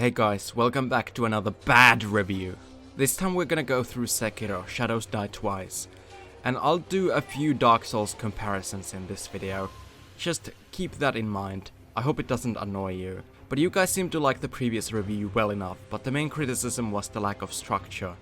Hey guys, welcome back to another bad review. This time we're gonna go through Sekiro, Shadows Die Twice. And I'll do a few Dark Souls comparisons in this video. Just keep that in mind. I hope it doesn't annoy you. But you guys seem to like the previous review well enough, but the main criticism was the lack of structure.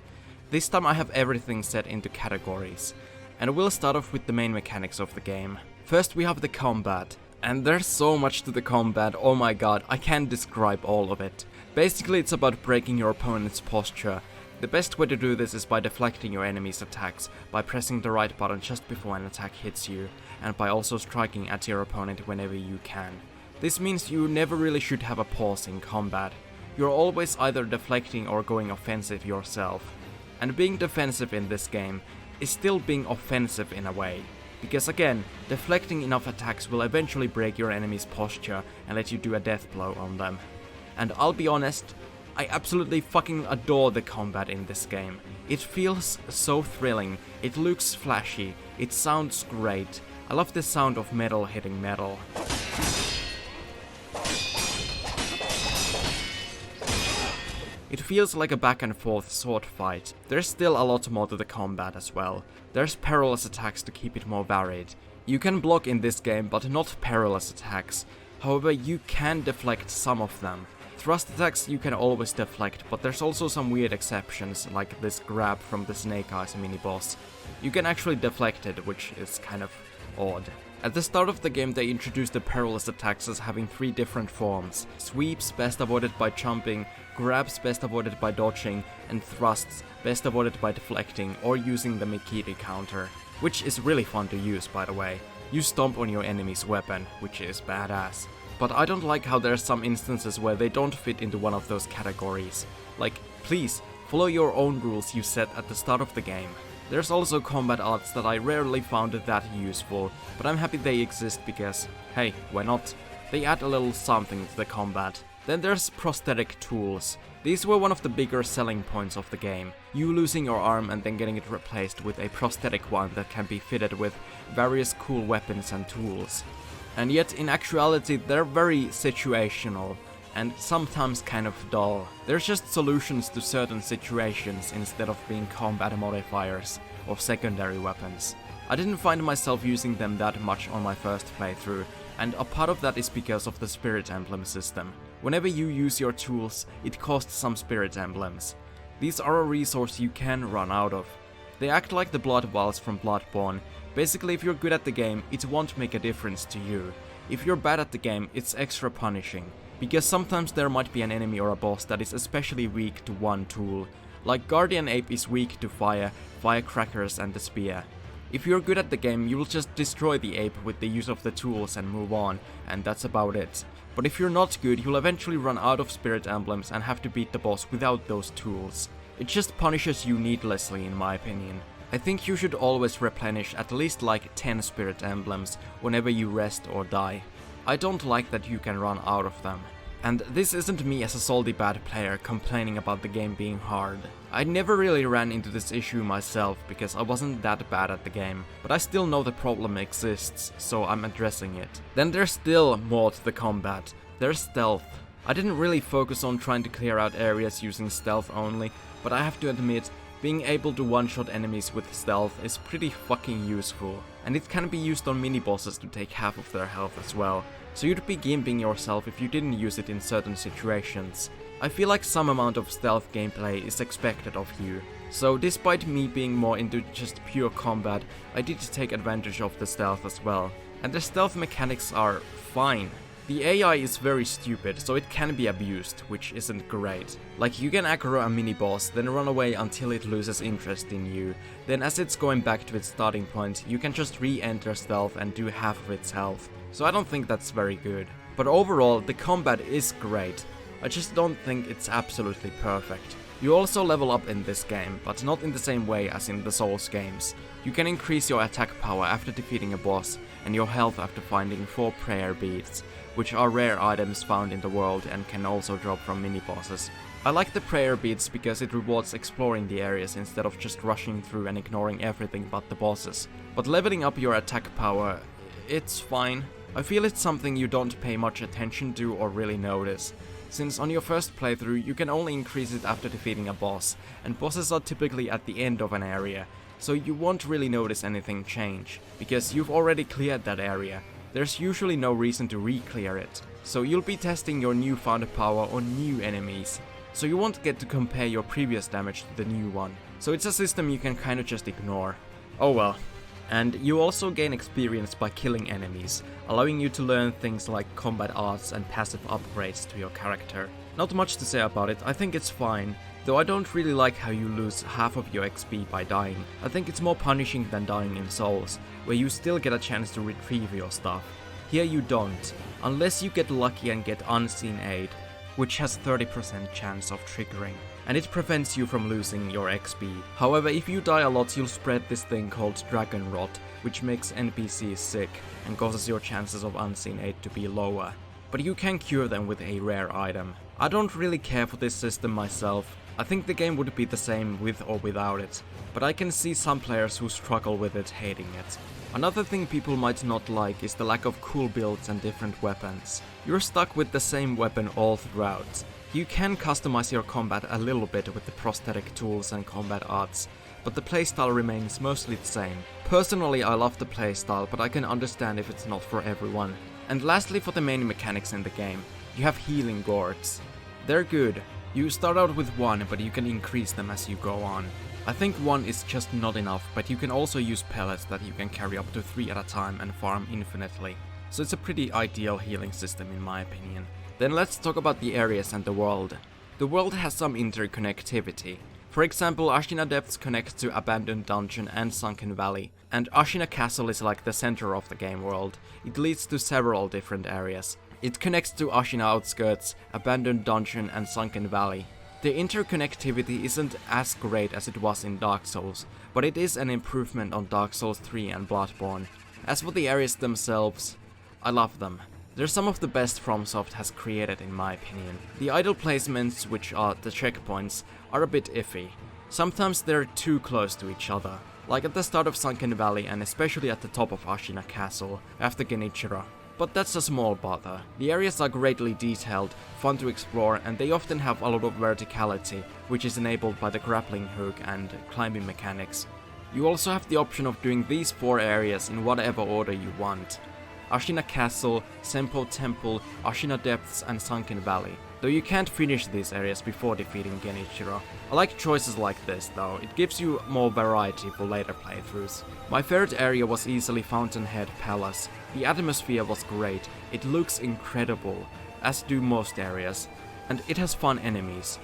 This time I have everything set into categories. And we'll start off with the main mechanics of the game. First we have the combat. And there's so much to the combat, oh my god, I can't describe all of it. Basically it's about breaking your opponent's posture. The best way to do this is by deflecting your enemy's attacks, by pressing the right button just before an attack hits you, and by also striking at your opponent whenever you can. This means you never really should have a pause in combat. You're always either deflecting or going offensive yourself. And being defensive in this game is still being offensive in a way. Because again, deflecting enough attacks will eventually break your enemy's posture and let you do a death blow on them. And I'll be honest, I absolutely fucking adore the combat in this game. It feels so thrilling, it looks flashy, it sounds great. I love the sound of metal hitting metal. It feels like a back and forth sword fight. There's still a lot more to the combat as well. There's perilous attacks to keep it more varied. You can block in this game, but not perilous attacks. However, you can deflect some of them. Thrust attacks you can always deflect, but there's also some weird exceptions, like this grab from the Snake Eyes mini-boss. You can actually deflect it, which is kind of odd. At the start of the game they introduced the perilous attacks as having 3 different forms. Sweeps best avoided by jumping, grabs best avoided by dodging, and thrusts best avoided by deflecting or using the Mikiri counter. Which is really fun to use, by the way. You stomp on your enemy's weapon, which is badass. But I don't like how there's some instances where they don't fit into one of those categories. Like, please, follow your own rules you set at the start of the game. There's also combat arts that I rarely found that useful, but I'm happy they exist because, hey, why not? They add a little something to the combat. Then there's Prosthetic Tools. These were one of the bigger selling points of the game. You losing your arm and then getting it replaced with a prosthetic one that can be fitted with various cool weapons and tools. And yet in actuality they're very situational and sometimes kind of dull. They're just solutions to certain situations instead of being combat modifiers or secondary weapons. I didn't find myself using them that much on my first playthrough, and a part of that is because of the Spirit Emblem system. Whenever you use your tools, it costs some Spirit Emblems. These are a resource you can run out of. They act like the blood vials from Bloodborne. Basically, if you're good at the game, it won't make a difference to you. If you're bad at the game, it's extra punishing. Because sometimes there might be an enemy or a boss that is especially weak to one tool. Like Guardian Ape is weak to fire, firecrackers and the spear. If you're good at the game, you will just destroy the ape with the use of the tools and move on, and that's about it. But if you're not good, you'll eventually run out of Spirit Emblems and have to beat the boss without those tools. It just punishes you needlessly in my opinion. I think you should always replenish at least like 10 Spirit Emblems whenever you rest or die. I don't like that you can run out of them. And this isn't me as a salty bad player complaining about the game being hard. I never really ran into this issue myself because I wasn't that bad at the game, but I still know the problem exists, so I'm addressing it. Then there's still more to the combat. There's stealth. I didn't really focus on trying to clear out areas using stealth only, but I have to admit, being able to one-shot enemies with stealth is pretty fucking useful, and it can be used on mini-bosses to take half of their health as well, so you'd be gimping yourself if you didn't use it in certain situations. I feel like some amount of stealth gameplay is expected of you, so despite me being more into just pure combat, I did take advantage of the stealth as well, and the stealth mechanics are fine. The AI is very stupid, so it can be abused, which isn't great. Like, you can aggro a mini-boss, then run away until it loses interest in you. Then as it's going back to its starting point, you can just re-enter stealth and do half of its health. So I don't think that's very good. But overall, the combat is great. I just don't think it's absolutely perfect. You also level up in this game, but not in the same way as in the Souls games. You can increase your attack power after defeating a boss, and your health after finding 4 prayer beads, which are rare items found in the world and can also drop from mini-bosses. I like the prayer beads because it rewards exploring the areas instead of just rushing through and ignoring everything but the bosses. But leveling up your attack power, it's fine. I feel it's something you don't pay much attention to or really notice. since on your first playthrough you can only increase it after defeating a boss, and bosses are typically at the end of an area, so you won't really notice anything change, because you've already cleared that area. There's usually no reason to re-clear it, so you'll be testing your newfound power on new enemies, so you won't get to compare your previous damage to the new one, so it's a system you can kinda just ignore. Oh well. And you also gain experience by killing enemies, allowing you to learn things like combat arts and passive upgrades to your character. Not much to say about it, I think it's fine, though I don't really like how you lose half of your XP by dying. I think it's more punishing than dying in Souls, where you still get a chance to retrieve your stuff. Here you don't, unless you get lucky and get Unseen Aid, which has 30% chance of triggering, and it prevents you from losing your XP. However, if you die a lot, you'll spread this thing called Dragon Rot, which makes NPCs sick and causes your chances of Unseen Aid to be lower. But you can cure them with a rare item. I don't really care for this system myself. I think the game would be the same with or without it, but I can see some players who struggle with it hating it. Another thing people might not like is the lack of cool builds and different weapons. You're stuck with the same weapon all throughout. You can customize your combat a little bit with the prosthetic tools and combat arts, but the playstyle remains mostly the same. Personally, I love the playstyle, but I can understand if it's not for everyone. And lastly, for the main mechanics in the game, you have healing gourds. They're good. You start out with one, but you can increase them as you go on. I think one is just not enough, but you can also use pellets that you can carry up to 3 at a time and farm infinitely. So it's a pretty ideal healing system in my opinion. Then let's talk about the areas and the world. The world has some interconnectivity. For example, Ashina Depths connects to Abandoned Dungeon and Sunken Valley, and Ashina Castle is like the center of the game world. It leads to several different areas. It connects to Ashina Outskirts, Abandoned Dungeon and Sunken Valley. The interconnectivity isn't as great as it was in Dark Souls, but it is an improvement on Dark Souls 3 and Bloodborne. As for the areas themselves, I love them. They're some of the best FromSoft has created in my opinion. The idle placements, which are the checkpoints, are a bit iffy. Sometimes they're too close to each other, like at the start of Sunken Valley and especially at the top of Ashina Castle, after Genichiro. But that's a small bother. The areas are greatly detailed, fun to explore, and they often have a lot of verticality, which is enabled by the grappling hook and climbing mechanics. You also have the option of doing these 4 areas in whatever order you want. Ashina Castle, Senpo Temple, Ashina Depths and Sunken Valley, though you can't finish these areas before defeating Genichiro. I like choices like this though, it gives you more variety for later playthroughs. My favorite area was easily Fountainhead Palace. The atmosphere was great, it looks incredible, as do most areas, and it has fun enemies.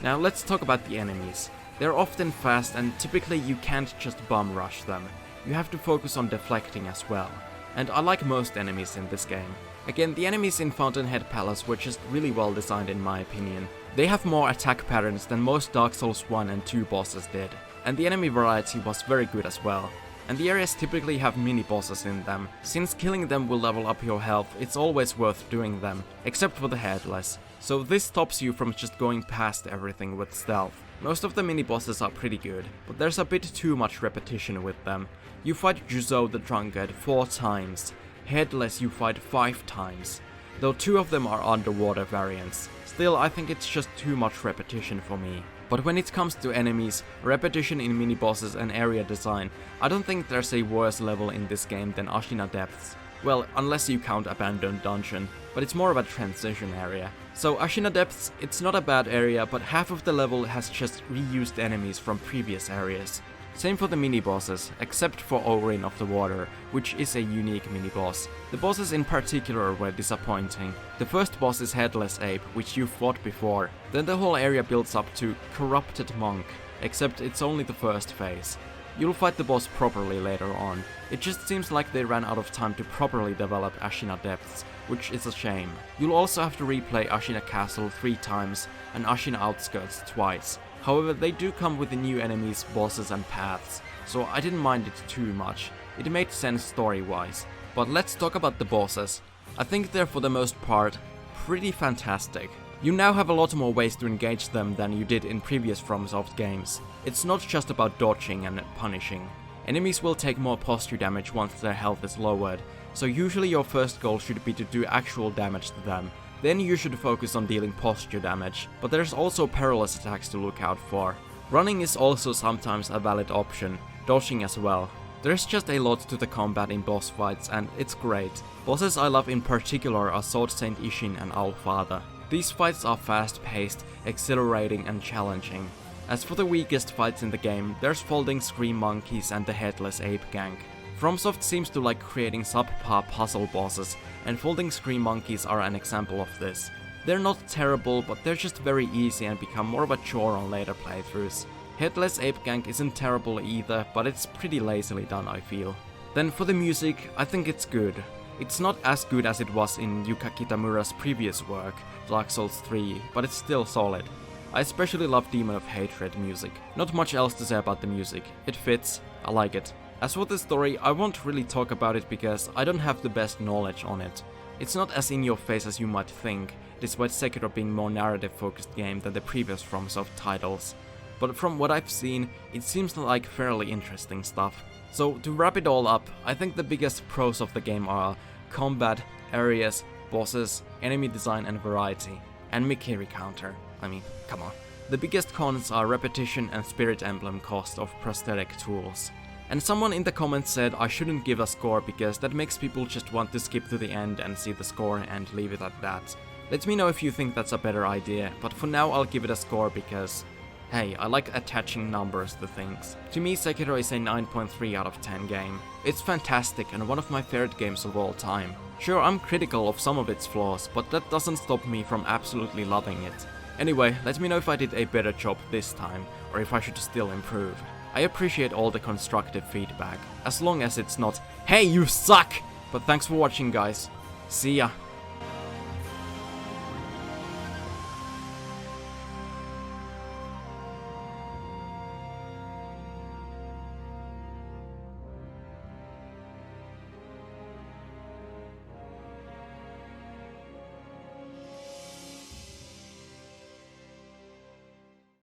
Now let's talk about the enemies. They're often fast and typically you can't just bum rush them. You have to focus on deflecting as well. And I like most enemies in this game. Again, the enemies in Fountainhead Palace were just really well designed in my opinion. They have more attack patterns than most Dark Souls 1 and 2 bosses did, and the enemy variety was very good as well. And the areas typically have mini-bosses in them. Since killing them will level up your health, it's always worth doing them, except for the Headless. So this stops you from just going past everything with stealth. Most of the mini-bosses are pretty good, but there's a bit too much repetition with them. You fight Juzo the Drunkard 4 times, Headless you fight 5 times, though 2 of them are underwater variants. Still, I think it's just too much repetition for me. But when it comes to enemies, repetition in mini-bosses and area design, I don't think there's a worse level in this game than Ashina Depths. Well, unless you count Abandoned Dungeon, but it's more of a transition area. So Ashina Depths, it's not a bad area, but half of the level has just reused enemies from previous areas. Same for the mini-bosses, except for Orin of the Water, which is a unique mini-boss. The bosses in particular were disappointing. The first boss is Headless Ape, which you fought before. Then the whole area builds up to Corrupted Monk, except it's only the first phase. You'll fight the boss properly later on. It just seems like they ran out of time to properly develop Ashina Depths, which is a shame. You'll also have to replay Ashina Castle 3 times and Ashina Outskirts twice. However, they do come with the new enemies, bosses and paths, so I didn't mind it too much. It made sense story-wise. But let's talk about the bosses. I think they're for the most part pretty fantastic. You now have a lot more ways to engage them than you did in previous FromSoft games. It's not just about dodging and punishing. Enemies will take more posture damage once their health is lowered, so usually your first goal should be to do actual damage to them, then you should focus on dealing posture damage, but there's also perilous attacks to look out for. Running is also sometimes a valid option, dodging as well. There's just a lot to the combat in boss fights and it's great. Bosses I love in particular are Sword Saint Ishin and Allfather. These fights are fast paced, exhilarating and challenging. As for the weakest fights in the game, there's Folding Scream Monkeys and the Headless Ape gang. FromSoft seems to like creating subpar puzzle bosses, and Folding Scream Monkeys are an example of this. They're not terrible, but they're just very easy and become more of a chore on later playthroughs. Headless Ape gang isn't terrible either, but it's pretty lazily done, I feel. Then for the music, I think it's good. It's not as good as it was in Yuka Kitamura's previous work, Dark Souls 3, but it's still solid. I especially love Demon of Hatred music. Not much else to say about the music. It fits, I like it. As for the story, I won't really talk about it because I don't have the best knowledge on it. It's not as in your face as you might think, despite Sekiro being more narrative focused game than the previous FromSoft titles. But from what I've seen, it seems like fairly interesting stuff. So to wrap it all up, I think the biggest pros of the game are combat, areas, bosses, enemy design and variety, and Mikiri counter. I mean, come on. The biggest cons are repetition and spirit emblem cost of prosthetic tools. And someone in the comments said I shouldn't give a score because that makes people just want to skip to the end and see the score and leave it at that. Let me know if you think that's a better idea, but for now I'll give it a score because, hey, I like attaching numbers to things. To me, Sekiro is a 9.3 out of 10 game. It's fantastic and one of my favorite games of all time. Sure, I'm critical of some of its flaws, but that doesn't stop me from absolutely loving it. Anyway, let me know if I did a better job this time, or if I should still improve. I appreciate all the constructive feedback, as long as it's not, hey you suck! But thanks for watching guys, see ya!